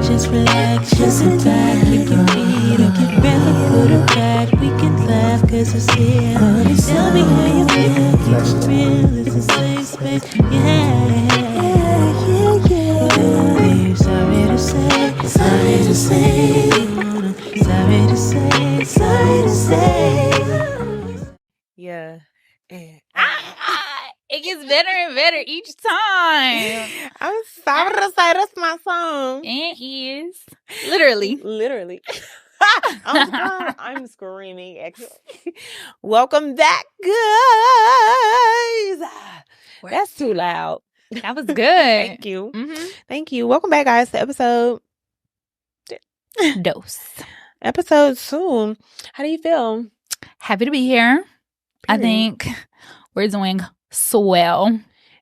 Just relax, just sit back, kick your feet up, rather good or bad. We can laugh cause it's here. Tell me how you feel, keep it real, it's a safe space. Yeah. Sorry to say, sorry to say, sorry to say, sorry to say. Yeah. And it gets better and better each time. I'm sorry to say that's my song. It is. Literally. Literally. I'm screaming. Welcome back, guys. That's too loud. That was good. Thank you. Mm-hmm. Thank you. Welcome back, guys, to episode Dose. Episode 2. How do you feel? Happy to be here. Period. I think we're doing swell.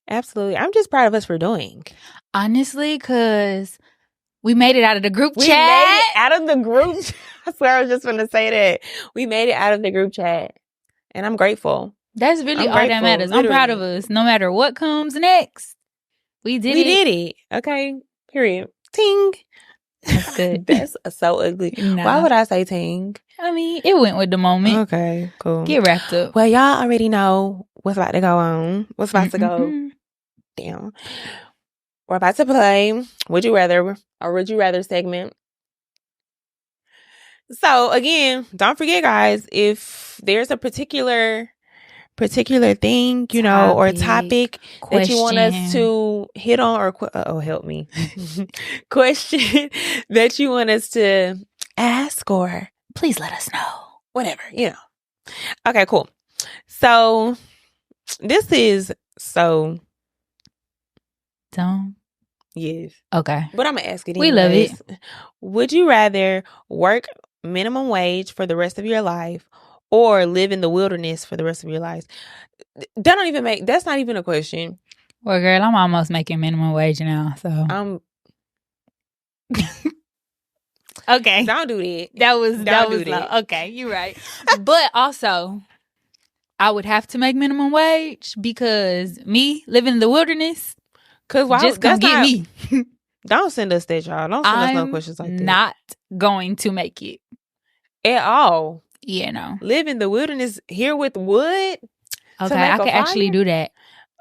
Absolutely. I'm just proud of us for doing. Honestly, because we made it out of the group chat. We made it out of the group chat. I swear I was just going to say that. We made it out of the group chat. And I'm grateful. That's really all that matters. Literally. I'm proud of us. No matter what comes next. We did it. Okay. Period. Ting. That's good. That's so ugly. Nah. Why would I say ting? I mean, it went with the moment. Okay, cool. Get wrapped up. Well, y'all already know what's about to go on. What's about to go down. We're about to play Would You Rather or Would You Rather segment. So, again, don't forget, guys, if there's a particular thing, you know, or topic that you want us to hit on or help me. question that you want us to ask or please let us know. Whatever, you know. Okay, cool. So this is so dumb. Yes. Okay. But I'm gonna ask it We anyways. love it. Would you rather work minimum wage for the rest of your life or live in the wilderness for the rest of your life? That's not even a question. Well, girl, I'm almost making minimum wage now, so okay. Don't do that. That was low. Okay, you're right. But also, I would have to make minimum wage because me living in the wilderness, just come get me. Don't send us that, y'all. Don't send us no questions like that. Not going to make it at all. Yeah, no. Live in the wilderness here with wood. Okay, I can actually do that.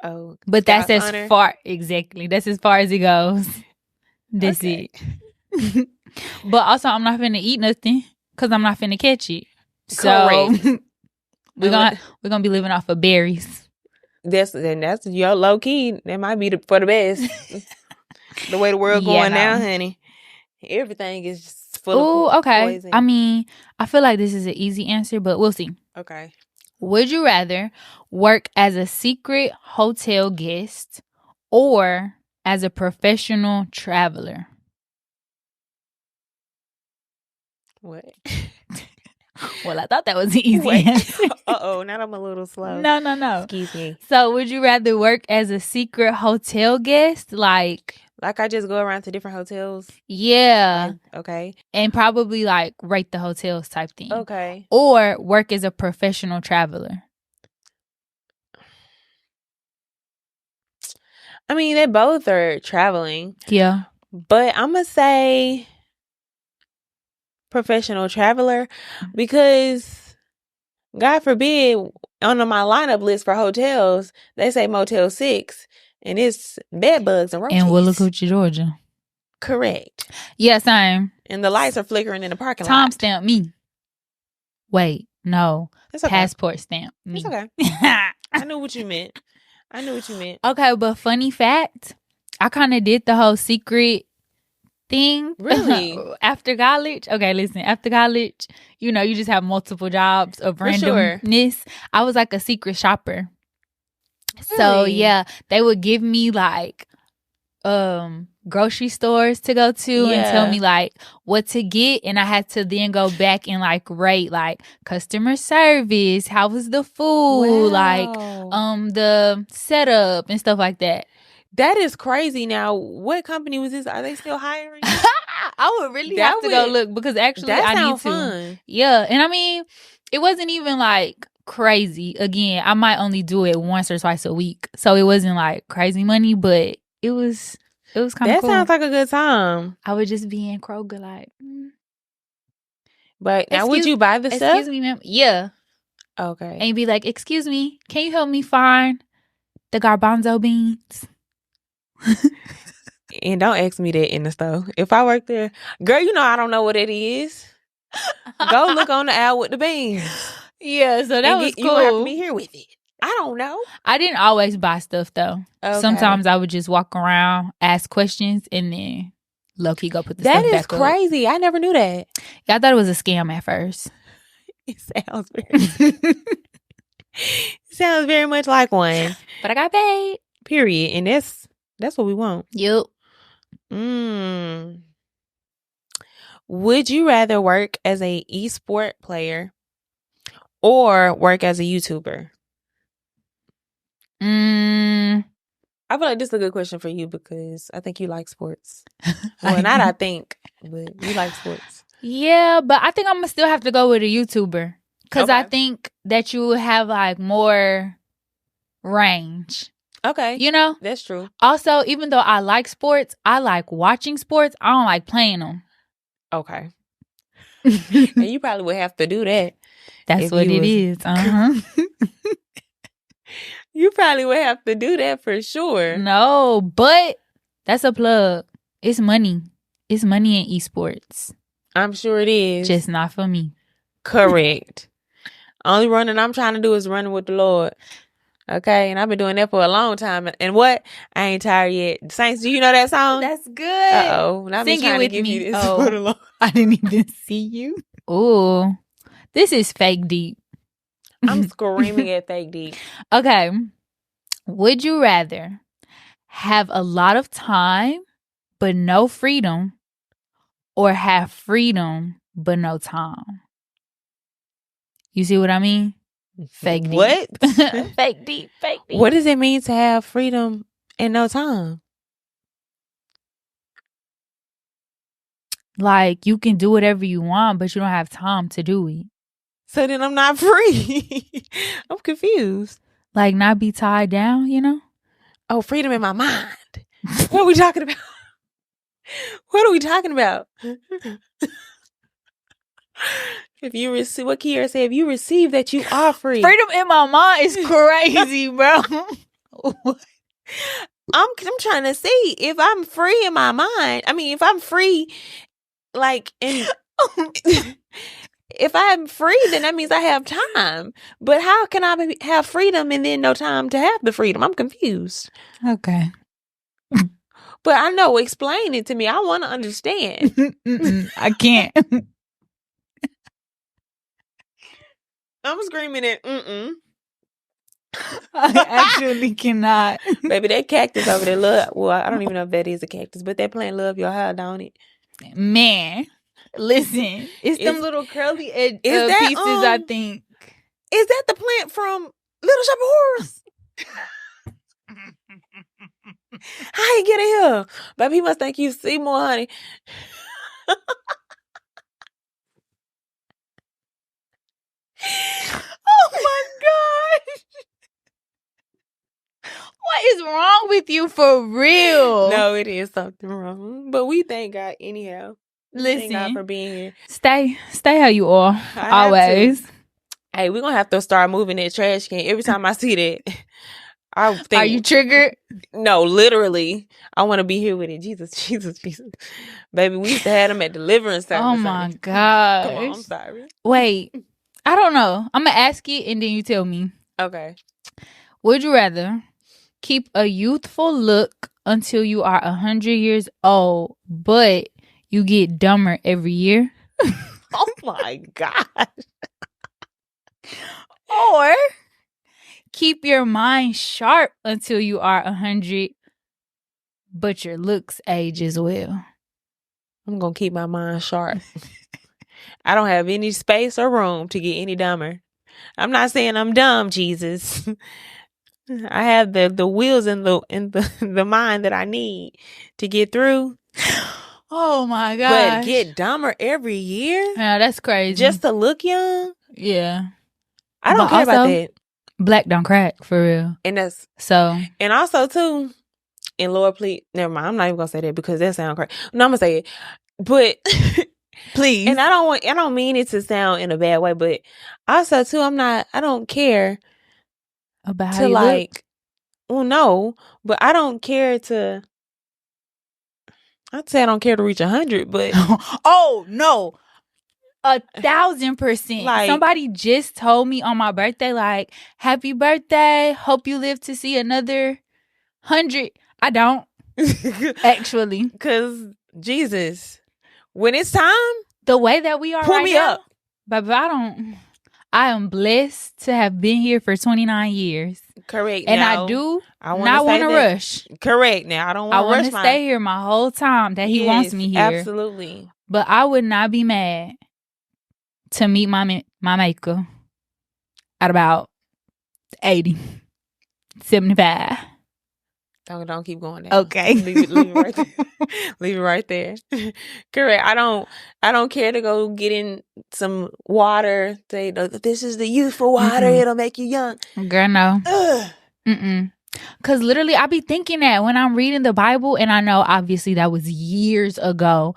Oh, but that's as far exactly. That's as far as it goes. That's it. But also, I'm not finna eat nothing because I'm not finna catch it. So we're gonna be living off of berries. That's your low key. That might be for the best. The way the world going now, honey. Everything is just full of poison. I mean, I feel like this is an easy answer, but we'll see. Okay. Would you rather work as a secret hotel guest or as a professional traveler? What? Well, I thought that was an easy answer. Uh-oh, now I'm a little slow. No. Excuse me. So, would you rather work as a secret hotel guest? Like I just go around to different hotels? Yeah. Okay. And probably like rate the hotels type thing. Okay. Or work as a professional traveler. I mean, they both are traveling. Yeah. But I'm going to say professional traveler because, God forbid, on my lineup list for hotels, they say Motel 6. And it's bed bugs and roaches. In Willacoochee, Georgia. Correct. Yeah, same. And the lights are flickering in the parking lot. Timestamp me. Wait, no. It's okay. Passport stamp me. It's okay. I knew what you meant. Okay, but funny fact, I kind of did the whole secret thing. Really? After college. Okay, listen. After college, you know, you just have multiple jobs of randomness. Sure. I was like a secret shopper. Really? So yeah, they would give me like grocery stores to go to and tell me like what to get, and I had to then go back and like rate like customer service, how was the food, like the setup and stuff like that. That is crazy. Now, what company was this? Are they still hiring? I would really have to go look because actually I need to. Fun. Yeah, and I mean, it wasn't even like crazy. Again, I might only do it once or twice a week, so it wasn't like crazy money, but it was It was kind of cool. That sounds like a good time. I would just be in Kroger like. But now, would you buy the stuff? Excuse me, ma'am. Yeah. Okay. And you'd be like, excuse me, can you help me find the garbanzo beans? And don't ask me that in the store. If I work there, girl, you know I don't know what it is. Go look on the aisle with the beans. Yeah, so that was cool. You have to be here with it. I don't know. I didn't always buy stuff though. Okay. Sometimes I would just walk around, ask questions, and then low-key go put the stuff back up. That is crazy. I never knew that. Yeah, I thought it was a scam at first. It sounds very much like one. But I got paid. Period. And that's what we want. Yep. Would you rather work as a esport player or work as a YouTuber? I feel like this is a good question for you because I think you like sports. Well, not I think, but you like sports. Yeah, but I think I'm going to still have to go with a YouTuber. Because I think that you have like more range. Okay. You know? That's true. Also, even though I like sports, I like watching sports. I don't like playing them. Okay. And you probably would have to do that. That's what it is. You probably would have to do that for sure. No, but that's a plug. It's money. It's money in esports. I'm sure it is. Just not for me. Correct. Only running I'm trying to do is running with the Lord. Okay, and I've been doing that for a long time. And what? I ain't tired yet. Saints, do you know that song? That's good. Uh-oh. Sing it with me. This for the Lord. I didn't even see you. Oh, this is fake deep. I'm screaming at fake deep. Okay. Would you rather have a lot of time but no freedom or have freedom but no time? You see what I mean? Fake deep. What? Fake deep. Fake deep. What does it mean to have freedom and no time? Like, you can do whatever you want, but you don't have time to do it. So then I'm not free. I'm confused. Like, not be tied down, you know? Oh, freedom in my mind. What are we talking about? What are we talking about? If you receive, what Kiara said, if you receive that, you are free. Freedom in my mind is crazy, bro. I'm trying to see if I'm free in my mind. I mean, if I'm free, like, if I'm free, then that means I have time. But how can I have freedom and then no time to have the freedom? I'm confused. Okay. But I know, explain it to me. I want to understand. I can't. I'm screaming at I actually cannot. Baby, that cactus over there, love. Well, I don't even know if that is a cactus, but that plant love your hair, don't it? Man, listen, it's them little curly pieces, I think. Is that the plant from Little Shop of Horrors? How you get in here? Baby, he must think you see more, honey. Oh my gosh. What is wrong with you for real? No, it is something wrong. But we thank God anyhow. Listen. Thank God for being here. Stay how you are. Always. Hey, we're going to have to start moving that trash can. Every time I see that, I think. Are you triggered? No, literally. I want to be here with it. Jesus. Baby, we used to have them at deliverance service. Oh my gosh. Come on, I'm sorry. Wait. I don't know. I'm going to ask you and then you tell me. Okay. Would you rather keep a youthful look until you are 100 years old, but you get dumber every year? Oh my gosh. Or keep your mind sharp until you are 100, but your looks age as well? I'm going to keep my mind sharp. I don't have any space or room to get any dumber. I'm not saying I'm dumb, Jesus. I have the wheels and the mind that I need to get through. Oh my gosh. But get dumber every year? Yeah, that's crazy. Just to look young? Yeah. I don't care about that. Black don't crack, for real. And so. And also too, And Lord, please, never mind. I'm not even gonna say that because that sounds crazy. No, I'm gonna say it, but please. And I don't mean it to sound in a bad way, but also too, I don't care about to like. Well, no, but I don't care to. I'd say I don't care to reach 100, but oh no. 1,000%. Like, somebody just told me on my birthday, like, happy birthday. Hope you live to see another 100. I don't. Actually. Because Jesus, when it's time, the way that we are pull right me now, up. But I am blessed to have been here for 29 years. Correct. And now, I do not want to rush. Correct. Now, I don't want to rush. I want to stay here my whole time that he wants me here. Absolutely. But I would not be mad to meet my maker at about 80, 75. Don't keep going there. Okay. Leave it right there. Leave it right there. Correct. I don't care to go get in some water. Say, this is the youthful water. It'll make you young. Girl, no. Because literally, I be thinking that when I'm reading the Bible, and I know obviously that was years ago.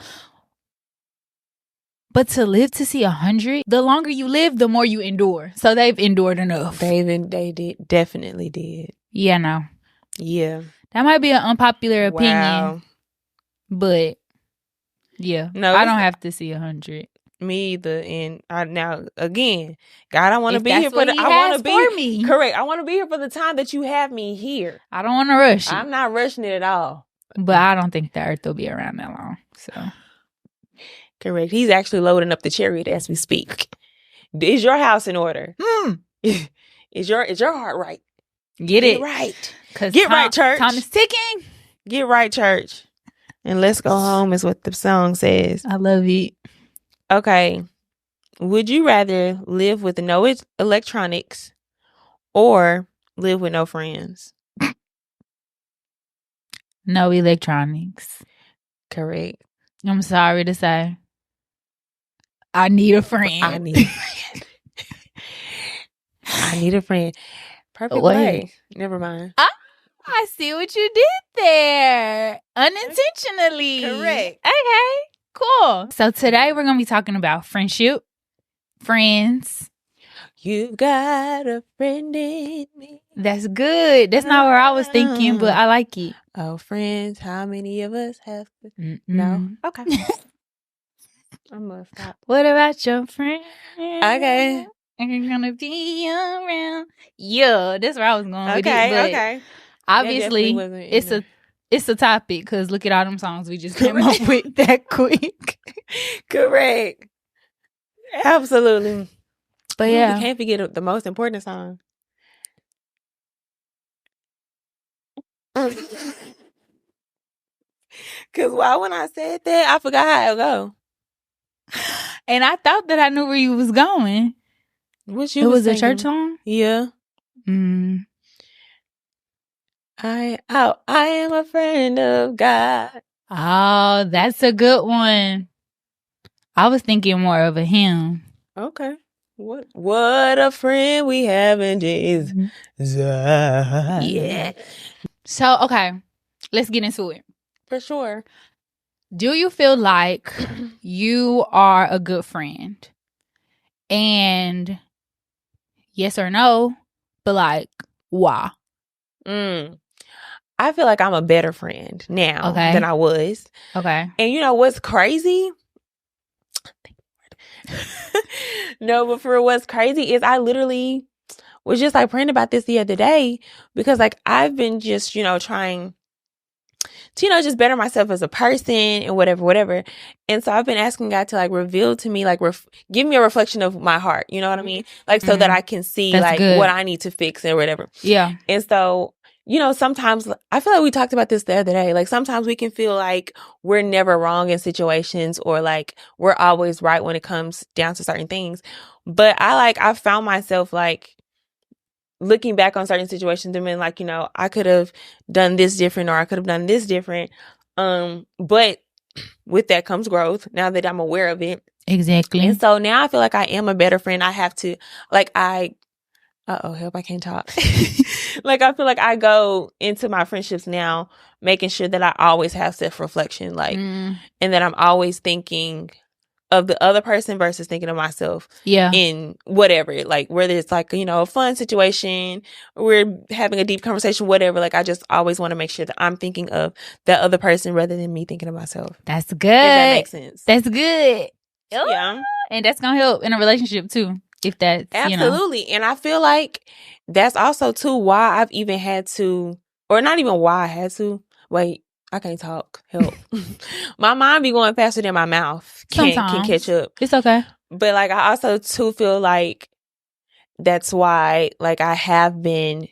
But to live to see 100, the longer you live, the more you endure. So they've endured enough. They definitely did. Yeah, no. Yeah. That might be an unpopular opinion. But yeah. No, I don't have to see 100. Me either. And now again, God, I want to be here for the I want to be me. Correct. I want to be here for the time that you have me here. I don't want to rush it. I'm not rushing it at all. But I don't think the earth will be around that long. So correct. He's actually loading up the chariot as we speak. Is your house in order? Is your heart right? Get it right. Get right, church. Time is ticking. Get right, church. And let's go home is what the song says. I love it. Okay. Would you rather live with no electronics or live with no friends? No electronics. Correct. I'm sorry to say. I need a friend. I need a friend. Perfect play. Never mind. I see what you did there. Unintentionally. Correct. Okay. Cool. So today we're going to be talking about friendship, friends. You've got a friend in me. That's good. That's not where I was thinking, but I like it. Oh, friends, how many of us have? No? Okay. I'm going to stop. What about your friend? Okay. I'm going to be around. Yeah, that's where I was going with it. Okay. Obviously, it's a topic because look at all them songs we just came up with that quick. Correct. Absolutely. But yeah. We can't forget the most important song. Because when I said that, I forgot how it go. And I thought that I knew where you was going. It was a church song? Yeah. I am a friend of God. Oh, that's a good one. I was thinking more of a hymn. Okay. What a friend we have in Jesus. Yeah. So, okay. Let's get into it. For sure. Do you feel like you are a good friend? And yes or no, but like, why? I feel like I'm a better friend now than I was. Okay. And you know what's crazy? No, but for what's crazy is I literally was just like praying about this the other day because like I've been just, trying to, just better myself as a person and whatever. And so I've been asking God to like reveal to me, like give me a reflection of my heart. You know what I mean? Like so that I can see what I need to fix and whatever. Yeah. And so, sometimes I feel like we talked about this the other day. Like sometimes we can feel like we're never wrong in situations or like we're always right when it comes down to certain things. But I found myself like looking back on certain situations and being like, I could have done this different or I could have done this different. But with that comes growth now that I'm aware of it. Exactly. And so now I feel like I am a better friend. I have to help, I can't talk. Like, I feel like I go into my friendships now making sure that I always have self-reflection, like, and that I'm always thinking of the other person versus thinking of myself. Yeah. In whatever, like, whether it's like, you know, a fun situation, we're having a deep conversation, whatever. Like, I just always want to make sure that I'm thinking of that other person rather than me thinking of myself. That's good. If that makes sense. That's good. Yeah. And that's going to help in a relationship too. If that's, absolutely. You know. And I feel like that's also too why I've even had to, or not even why I had to, wait, I can't talk. Help. My mind be going faster than my mouth can catch up. It's okay. But like, I also too feel like that's why, like, I have been,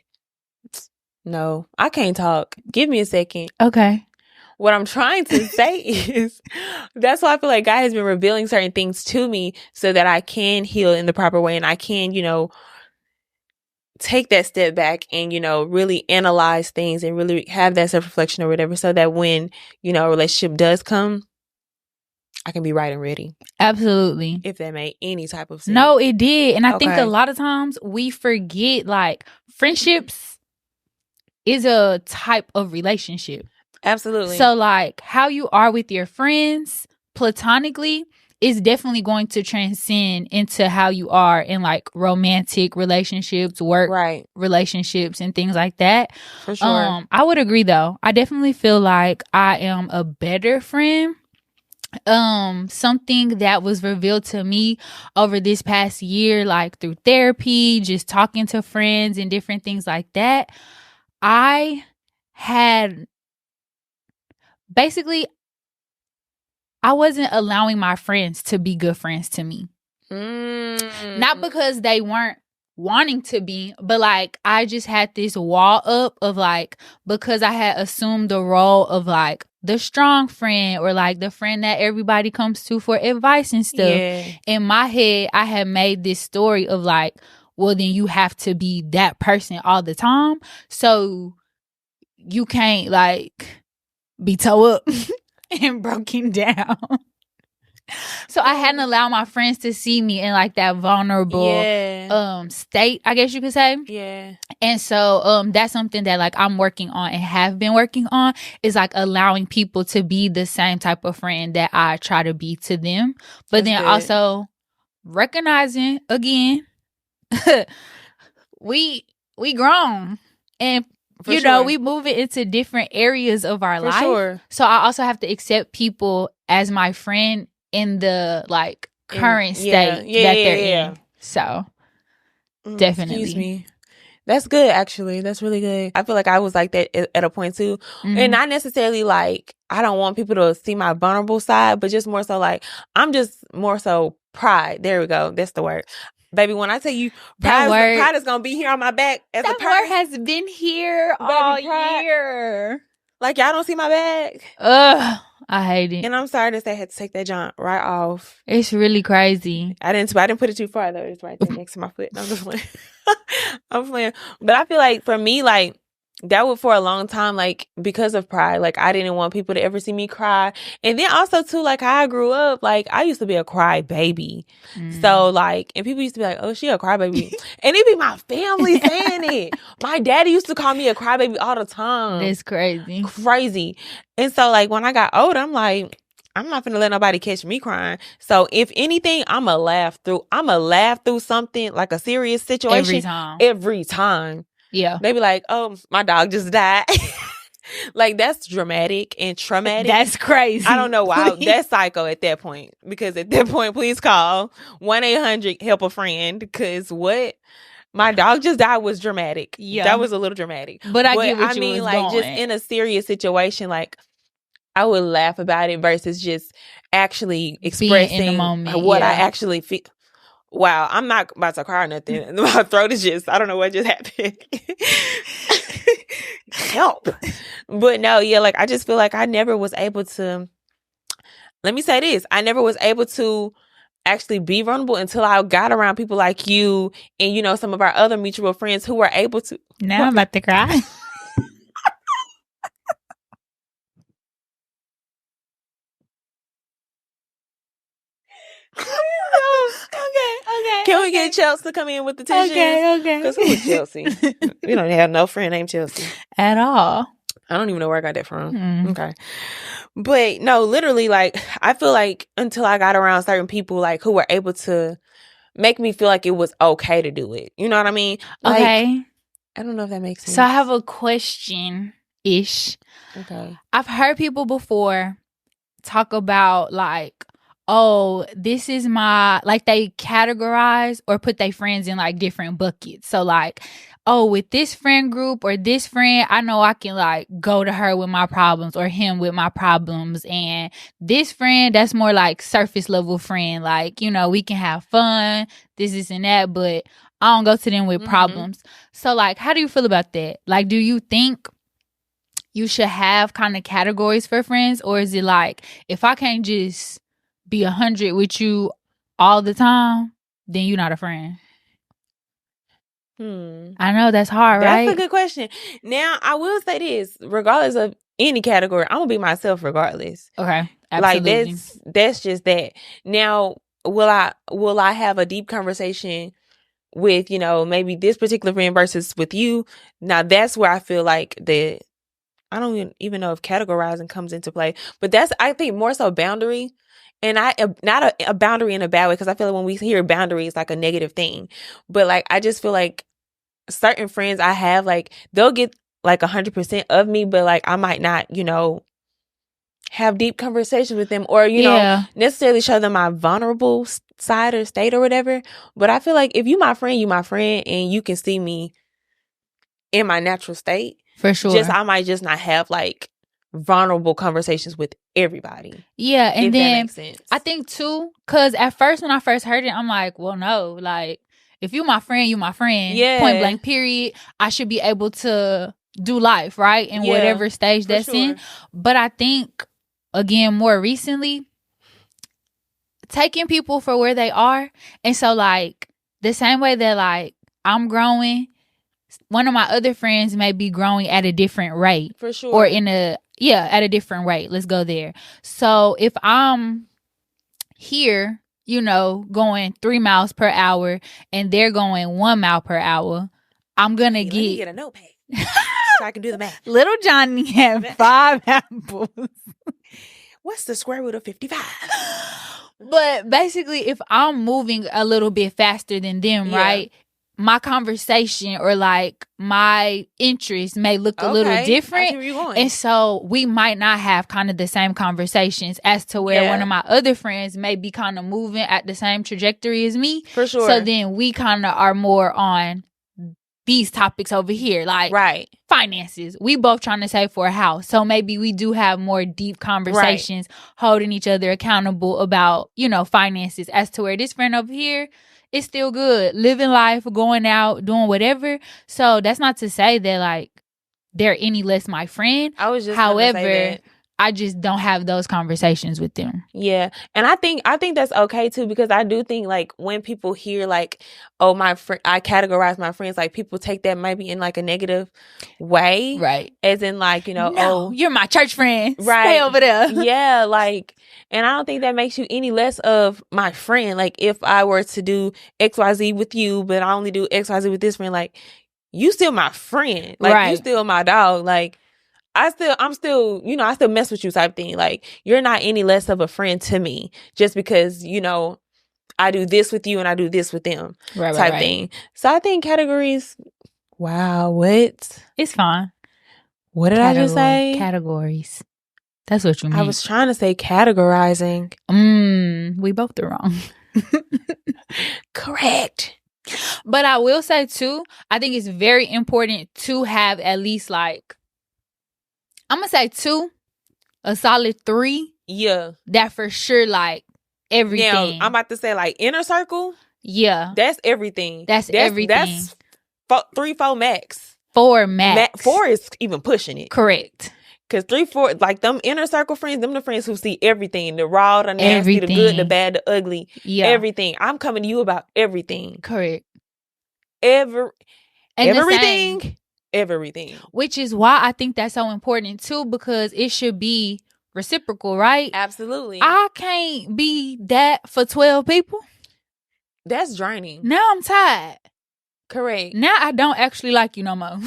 no, I can't talk. Give me a second. Okay. What I'm trying to say is that's why I feel like God has been revealing certain things to me so that I can heal in the proper way and I can, you know, take that step back and, you know, really analyze things and really have that self-reflection or whatever, so that when, you know, a relationship does come, I can be right and ready. Absolutely. If that made any type of sense. No, it did. And I think a lot of times we forget, like, friendships is a type of relationship. Absolutely. So, like, how you are with your friends platonically is definitely going to transcend into how you are in, like, romantic relationships, work relationships, and things like that. For sure. I would agree, though. I definitely feel like I am a better friend. Something that was revealed to me over this past year, like through therapy, just talking to friends and different things like that. Basically, I wasn't allowing my friends to be good friends to me. Not because they weren't wanting to be, but like, I just had this wall up of, like, because I had assumed the role of, like, the strong friend, or like the friend that everybody comes to for advice and stuff. Yeah. In my head, I had made this story of, like, well, then you have to be that person all the time. So you can't, like, be toe up and broken down. So I hadn't allowed my friends to see me in, like, that vulnerable state, I guess you could say. Yeah. And so that's something that, like, I'm working on and have been working on, is, like, allowing people to be the same type of friend that I try to be to them. But then also recognizing, again, we grown, and you know, we move it into different areas of our life. Sure. So I also have to accept people as my friend in the, like, current state that they're in. So definitely. Excuse me. That's good, actually. That's really good. I feel like I was like that at a point too. And not necessarily like, I don't want people to see my vulnerable side, but just more so like, I'm just more so pride. There we go. That's the word. Baby, when I tell you pride is going to be here on my back as a person. That word has been here all year. Like, y'all don't see my back. Ugh, I hate it. And I'm sorry to say I had to take that jump right off. It's really crazy. I didn't put it too far, though. It's right there next to my foot. I'm just playing. I'm playing. But I feel like for me, like, that was for a long time, like, because of pride. Like, I didn't want people to ever see me cry. And then also, too, like, how I grew up, like, I used to be a cry baby. So, like, and people used to be like, oh, she a cry baby. And it be my family saying it. My daddy used to call me a cry baby all the time. That's crazy. Crazy. And so, like, when I got older, I'm like, I'm not gonna let nobody catch me crying. So if anything, I'ma laugh through something, like a serious situation. Every time. Yeah. They be like, oh, my dog just died. Like, that's dramatic and traumatic. That's crazy. I don't know why. That's psycho at that point. Because at that point, please call 1-800-HELP a friend. Because what? My dog just died was dramatic. Yeah. That was a little dramatic. But I get what you mean, like, just in a serious situation, like, I would laugh about it versus just actually expressing in the moment, what I actually feel. Wow, I'm not about to cry or nothing. My throat is just, I don't know what just happened. Help. But no, yeah, like, I just feel like I never was able to, let me say this, I never was able to actually be vulnerable until I got around people like you and, you know, some of our other mutual friends who were able to. Now I'm about to cry. Okay. Can we get Chelsea to come in with the tissues? Okay. Because who is Chelsea? We don't have no friend named Chelsea. At all. I don't even know where I got that from. Okay. But no, literally, like, I feel like until I got around certain people, like, who were able to make me feel like it was okay to do it. You know what I mean? Like, Okay. I don't know if that makes sense. So I have a question-ish. Okay. I've heard people before talk about, like, oh, this is my, like, they categorize or put their friends in, like, different buckets. So, like, oh, with this friend group or this friend, I know I can, like, go to her with my problems or him with my problems. And this friend, that's more like surface level friend. Like, you know, we can have fun, this and that, but I don't go to them with problems. So, like, how do you feel about that? Like, do you think you should have kind of categories for friends? Or is it like, if I can't just be 100 with you all the time, then you're not a friend? I know that's hard, right? That's a good question. Now, I will say this, regardless of any category, I'm gonna be myself regardless. Okay, absolutely. Like, that's just that. Now, will I have a deep conversation with, you know, maybe this particular friend versus with you? Now, that's where I feel like that. I don't even know if categorizing comes into play, but that's, I think, more so boundary. And not a boundary in a bad way, because I feel like when we hear boundary, it's like a negative thing. But, like, I just feel like certain friends I have, like, they'll get like 100% of me, but, like, I might not, you know, have deep conversations with them, or, you know, necessarily show them my vulnerable side or state or whatever. But I feel like if you my friend, and you can see me in my natural state, for sure. I might just not have, like, vulnerable conversations with everybody. Yeah, and then that makes sense. I think too, because at first, when I first heard it, I'm like, well, no, like, if you my friend, you my friend. Yeah. Point blank, period. I should be able to do life, right? In whatever stage that's in. But I think, again, more recently, taking people for where they are. And so, like, the same way that, like, I'm growing, one of my other friends may be growing at a different rate. For sure. Or at a different rate. Let's go there. So if I'm here, you know, going 3 miles per hour and they're going 1 mile per hour, I'm going to let me get a notepad so I can do the math. Little Johnny had 5 apples. What's the square root of 55? But basically, if I'm moving a little bit faster than them, right? My conversation or, like, my interest may look a little different. I see where you're going. And so we might not have kind of the same conversations as to where one of my other friends may be kind of moving at the same trajectory as me. For sure. So then we kind of are more on these topics over here, like finances. We both trying to save for a house. So maybe we do have more deep conversations, holding each other accountable about, you know, finances, as to where this friend over here, it's still good, living life, going out, doing whatever. So that's not to say that, like, they're any less my friend. I was just however, I just don't have those conversations with them. Yeah. And I think that's okay too, because I do think, like, when people hear, like, oh, my friend, I categorize my friends, like, people take that maybe in, like, a negative way. Right. As in, like, you know, no, you're my church friend. Right. Stay over there. Yeah. Like, and I don't think that makes you any less of my friend. Like, if I were to do XYZ with you, but I only do XYZ with this friend, like, you still my friend. Like, you still my dog. Like, I'm still, you know, I still mess with you type thing. Like, you're not any less of a friend to me just because, you know, I do this with you and I do this with them type thing. So I think categories, wow, what? It's fine. What did I just say? Categories. That's what you mean. I was trying to say categorizing. We both are wrong. Correct. But I will say too, I think it's very important to have at least, like, I'm going to say 2, a solid 3. Yeah. That for sure, like, everything. Now, I'm about to say, like, inner circle. Yeah. That's everything. That's everything. That's 3, 4 max. 4 max. 4 is even pushing it. Correct. Because 3, 4, like, them inner circle friends, them the friends who see everything. The raw, the nasty, the good, the bad, the ugly. Yeah. Everything. I'm coming to you about everything. Correct. Everything. Everything. Which is why I think that's so important too, because it should be reciprocal, right? Absolutely. I can't be that for 12 people. That's draining. Now I'm tired. Correct. Now I don't actually like you no more.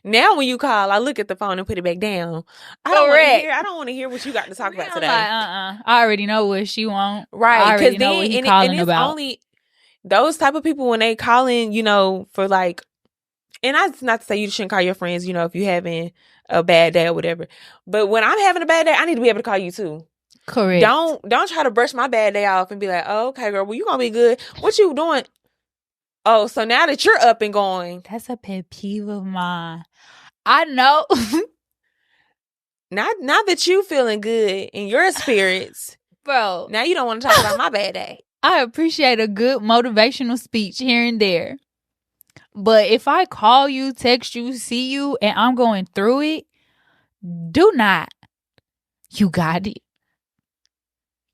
Now when you call, I look at the phone and put it back down. I don't want to hear what you got to talk about today. Like, I already know what she want. Right. I already know what he calling it's about. Only those type of people when they calling, for like, and that's not to say you shouldn't call your friends, if you're having a bad day or whatever. But when I'm having a bad day, I need to be able to call you too. Correct. Don't try to brush my bad day off and be like, oh, okay, girl, well, you gonna be good. What you doing? Oh, so now that you're up and going. That's a pet peeve of mine. I know. Now that you feeling good in your spirits. Bro. Now you don't want to talk about my bad day. I appreciate a good motivational speech here and there. But if I call you, text you, see you, and I'm going through it, do not. You got it.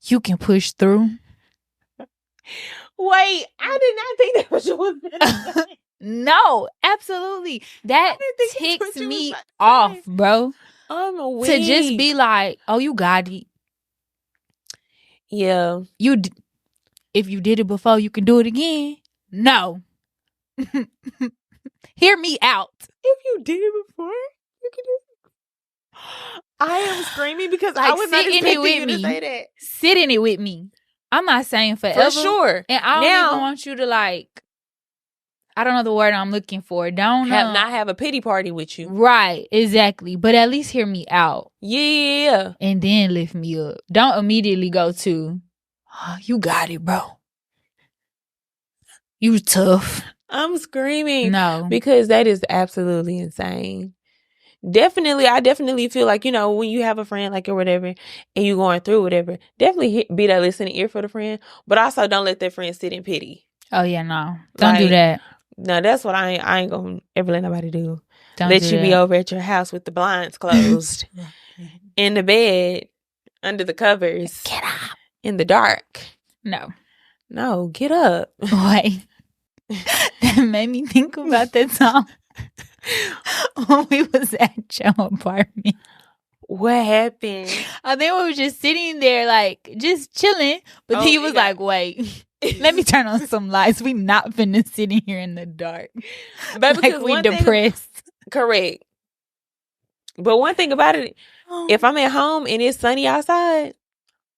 You can push through. Wait, I did not think that was what you was saying. No, absolutely. That ticks me off, bro. I'm weak. To just be like, oh, you got it. Yeah. If you did it before, you can do it again. No. Hear me out. If you did it before, you can do it. I am screaming because I was not expecting you to say that. Sit in it with me. I'm not saying forever. For sure. And I don't even want you to I don't know the word I'm looking for. Don't not have a pity party with you. Right, exactly. But at least hear me out. Yeah. And then lift me up. Don't immediately go to, oh, you got it, bro. You tough. I'm screaming. No. Because that is absolutely insane. I definitely feel like, when you have a friend or whatever and you going through whatever, definitely be that listening ear for the friend. But also don't let that friend sit in pity. Oh, yeah, no. Don't do that. No, that's what I ain't going to ever let nobody do. Don't let do you that. be over at your house with the blinds closed. In the bed, under the covers. Get up. In the dark. No, get up. Wait. That made me think about that time when we was at your apartment. What happened? I think we were just sitting there, just chilling. But he was like, wait, let me turn on some lights. We not finna sit in here in the dark. But because we depressed. Correct. But one thing about it, if I'm at home and it's sunny outside,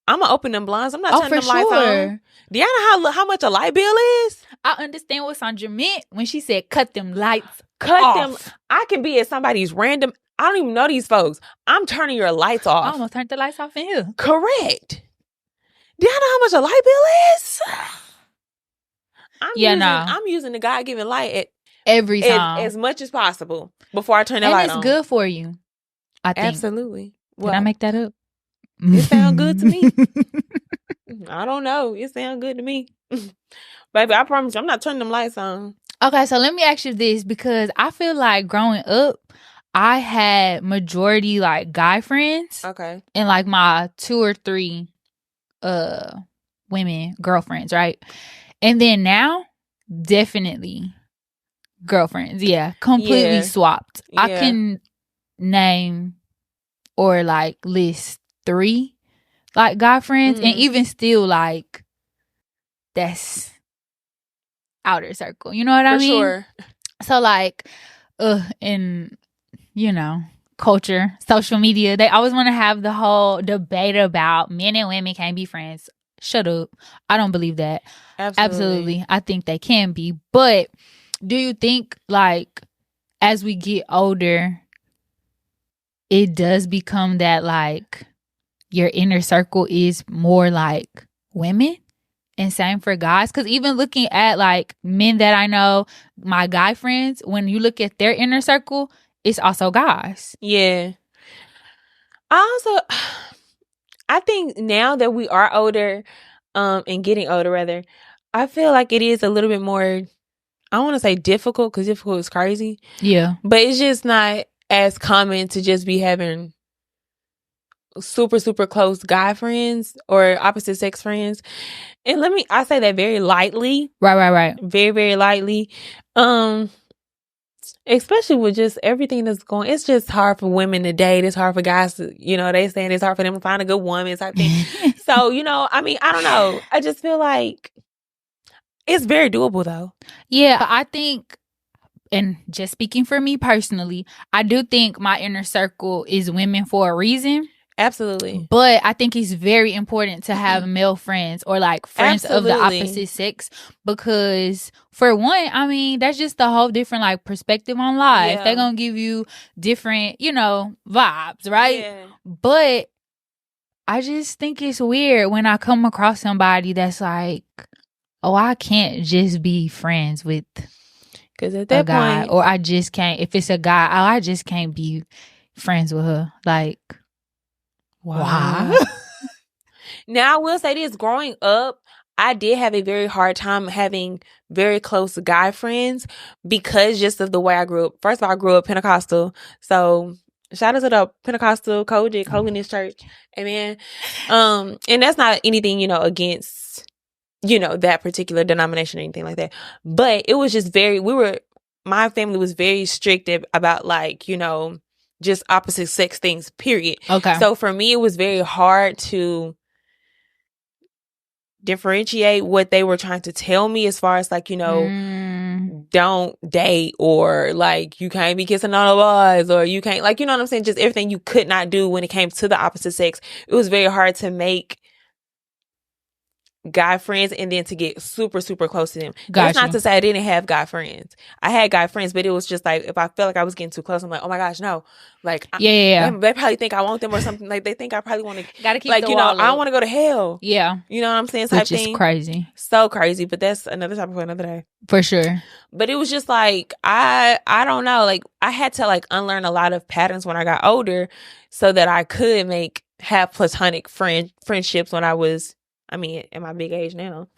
I'm going to open them blinds. I'm not turning them lights on. Do y'all know how much a light bill is? I understand what Sandra meant when she said cut them lights off. I can be at somebody's random. I don't even know these folks. I'm turning your lights off. I almost turned the lights off in here. Correct. Do y'all know how much a light bill is? I'm using the God-given light at every time as much as possible before I turn the light on. And it's good for you. I think. Absolutely. Did I make that up? It sounds good to me. I don't know. It sounds good to me. Baby, I promise you, I'm not turning them lights on. Okay, so let me ask you this, because I feel like growing up, I had majority guy friends. Okay. And my 2 or 3 women girlfriends, right? And then now, definitely girlfriends. Yeah, completely swapped. Yeah. I can name or list 3 guy friends, and even still that's outer circle. You know what I mean? For sure. So in culture, social media, they always want to have the whole debate about men and women can't be friends. Shut up. I don't believe that. Absolutely. I think they can be. But do you think as we get older, it does become that your inner circle is more women? And same for guys? Because even looking at men that I know, my guy friends, when you look at their inner circle, it's also guys. Yeah. I think now that we are older, and getting older rather, I feel like it is a little bit more, I don't want to say difficult, because difficult is crazy. Yeah. But it's just not as common to just be having super, super close guy friends or opposite sex friends. And I say that very lightly. Right. Very, very lightly. And Especially with just everything that's going, it's just hard for women to date. It's hard for guys to, they saying it's hard for them to find a good woman type thing. So, I don't know. I just feel like it's very doable though. Yeah, I think, and just speaking for me personally, I do think my inner circle is women for a reason. Absolutely. But I think it's very important to have male friends or like friends of the opposite sex, because for one, I mean, that's just a whole different like perspective on life. Yeah. They're going to give you different, vibes, right? Yeah. But I just think it's weird when I come across somebody that's like, oh, I can't just be friends with because at that guy, point, or I just can't, if it's a guy, I just can't be friends with her. Like, why? Now, I will say this. Growing up, I did have a very hard time having very close guy friends because just of the way I grew up. First of all, I grew up Pentecostal. So, shout out to the Pentecostal Kojic Holiness Church. Amen. And that's not anything, against, that particular denomination or anything like that. But it was just my family was very strict about like, just opposite sex things, period. Okay. So for me, it was very hard to differentiate what they were trying to tell me as far as like, don't date, or like you can't be kissing on the boys, or you can't, like, you know what I'm saying? Just everything you could not do when it came to the opposite sex. It was very hard to make guy friends and then to get super, super close to them. That's not to say I didn't have guy friends. I had guy friends, but it was just like, if I felt like I was getting too close, I'm like, oh my gosh, no. Like, yeah. They probably think I want them or something. Like, they think I probably want to, gotta keep like, the wall I don't want to go to hell. Yeah. You know what I'm saying? Type Which is thing. Crazy. So crazy, but that's another topic for another day. For sure. But it was just like, I don't know. Like, I had to like unlearn a lot of patterns when I got older so that I could have platonic friendships when I was, at my big age now.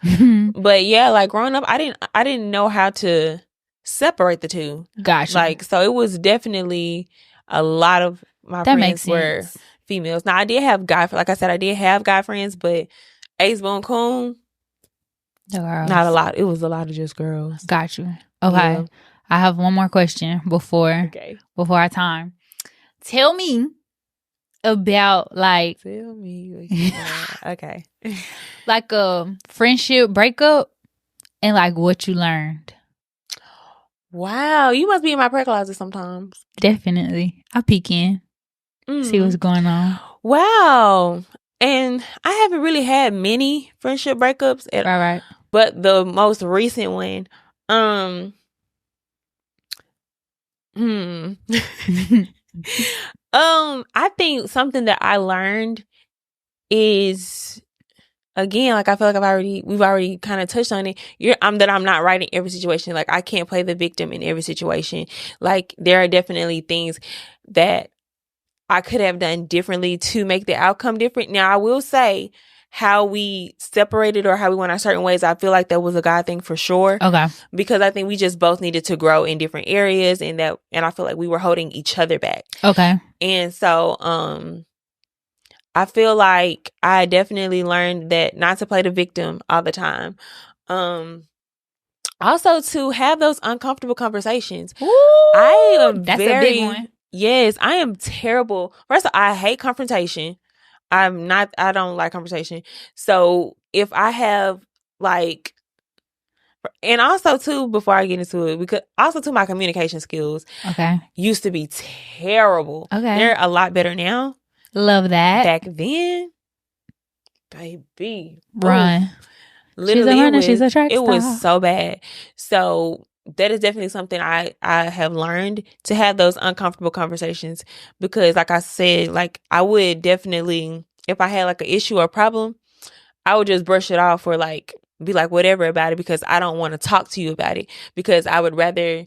But yeah, like growing up, I didn't know how to separate the two. Gotcha. Like, so it was definitely a lot of my friends were females. Now I did have like I said, I did have guy friends, but Ace Boone Coon, not a lot. It was a lot of just girls. Got you. Okay. Yeah. I have one more question before our time. Tell me about like okay. Like a friendship breakup and like what you learned. Wow, you must be in my prayer closet sometimes. Definitely. I peek in. See what's going on. Wow. And I haven't really had many friendship breakups right. But the most recent one, I think something that I learned is, again, like I feel like we've already kind of touched on it. That I'm not right in every situation. Like I can't play the victim in every situation. Like there are definitely things that I could have done differently to make the outcome different. Now I will say how we separated or how we went our certain ways, I feel like that was a God thing for sure. Okay. Because I think we just both needed to grow in different areas, and I feel like we were holding each other back. Okay. And so I feel like I definitely learned that not to play the victim all the time. Also to have those uncomfortable conversations. Ooh, that's a big one. Yes, I am terrible. First of all, I hate confrontation. I don't like conversation. So if I have like, and also too, before I get into it, because also too, my communication skills used to be terrible. Okay. They're a lot better now. Love that. Back then, baby. Run. Literally, she's a runner, she's a track star. It was so bad. So that is definitely something I have learned, to have those uncomfortable conversations, because like I said, like I would definitely, if I had like an issue or problem, I would just brush it off or like be like whatever about it, because I don't want to talk to you about it, because I would rather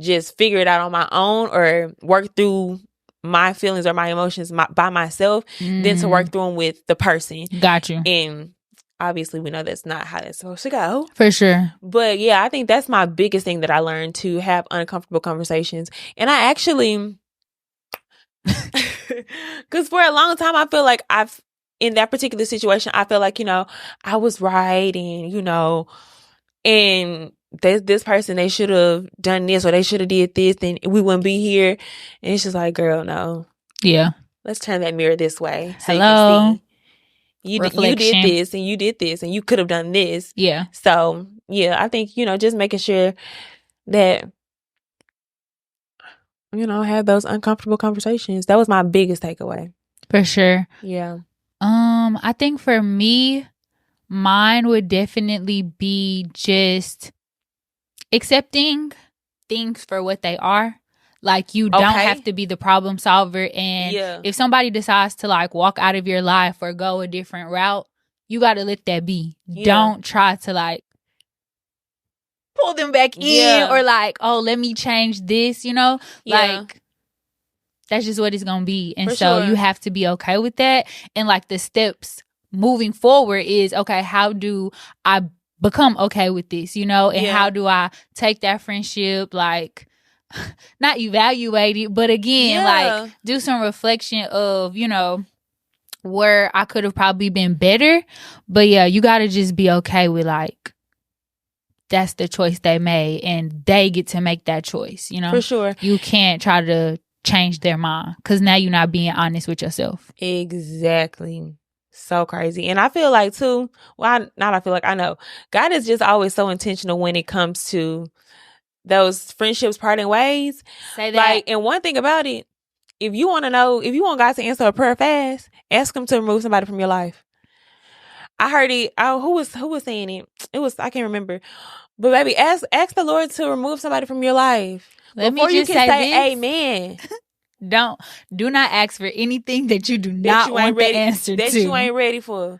just figure it out on my own or work through my feelings or my emotions by myself than to work through them with the person. Got you. And obviously, we know that's not how that's supposed to go. For sure. But yeah, I think that's my biggest thing that I learned, to have uncomfortable conversations. And I actually, because for a long time, I feel like in that particular situation, I feel like, I was right, and, and this person, they should have done this or they should have did this, then we wouldn't be here. And it's just like, girl, no. Yeah. Let's turn that mirror this way. So Hello. You can see you did this and you did this and you could have done this. Yeah. So, yeah, I think, just making sure that, have those uncomfortable conversations. That was my biggest takeaway. For sure. Yeah. I think for me, mine would definitely be just accepting things for what they are. Like, you don't have to be the problem solver. And if somebody decides to like walk out of your life or go a different route, you got to let that be. Yeah. Don't try to like pull them back in or like, oh, let me change this, like that's just what it's going to be. And you have to be okay with that. And like the steps moving forward is, okay, how do I become okay with this, and how do I take that friendship, like, not evaluate it, but again, like, do some reflection of, where I could have probably been better. But yeah, you got to just be okay with, like, that's the choice they made and they get to make that choice, For sure. You can't try to change their mind because now you're not being honest with yourself. Exactly. So crazy. And I feel like too, I know God is just always so intentional when it comes to those friendships parting ways. Say that. Like, and one thing about it, if you want God to answer a prayer fast, ask him to remove somebody from your life. I heard it. Who was saying it? It was, I can't remember. But baby, ask the Lord to remove somebody from your life. Before you can say amen. Do not ask for anything that you do not want the answer to. That you ain't ready for.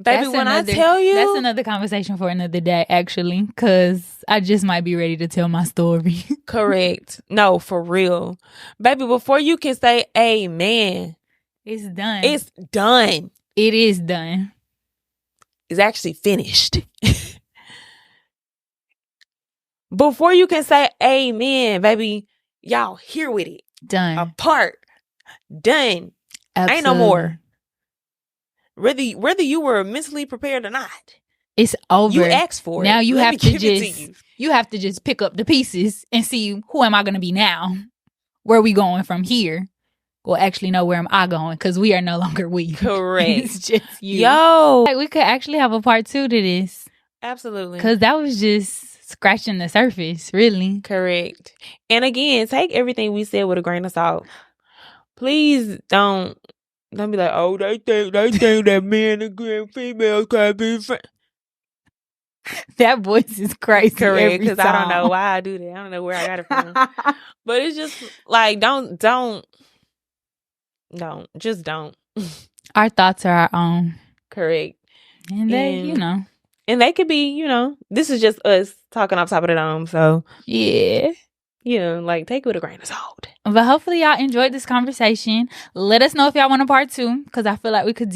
Baby, I tell you. That's another conversation for another day, actually, because I just might be ready to tell my story. Correct. No, for real. Baby, before you can say amen. It's done. It's done. It is done. It's actually finished. Before you can say amen, baby, y'all here with it. Done. Apart. Done. Absolutely. Ain't no more. Whether you were mentally prepared or not. It's over. You asked for it. Now you have to just pick up the pieces and see, who am I going to be now? Where are we going from here? Well, actually, no, where am I going? Because we are no longer we. Correct. It's just you. Yo. Like, we could actually have a part 2 to this. Absolutely. Because that was just scratching the surface, really. Correct. And again, take everything we said with a grain of salt. Please don't be like, oh, they think that men and females can't be friends. That voice is crazy. Correct, because I don't know why I do that. I don't know where I got it from. But it's just like, don't. Just don't. Our thoughts are our own. Correct. And they, And they could be, this is just us talking off top of the dome. So, yeah. Like, take it with a grain of salt. But hopefully y'all enjoyed this conversation. Let us know if y'all want a part 2, because I feel like we could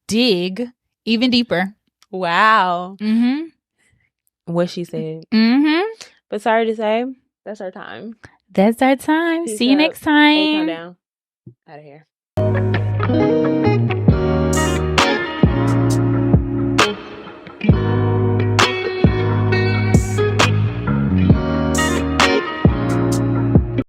dig even deeper. Wow. Mm-hmm. What she said. Mm-hmm. But sorry to say, that's our time. That's our time. Peace See you up. next time. Hey, calm down. Out of here.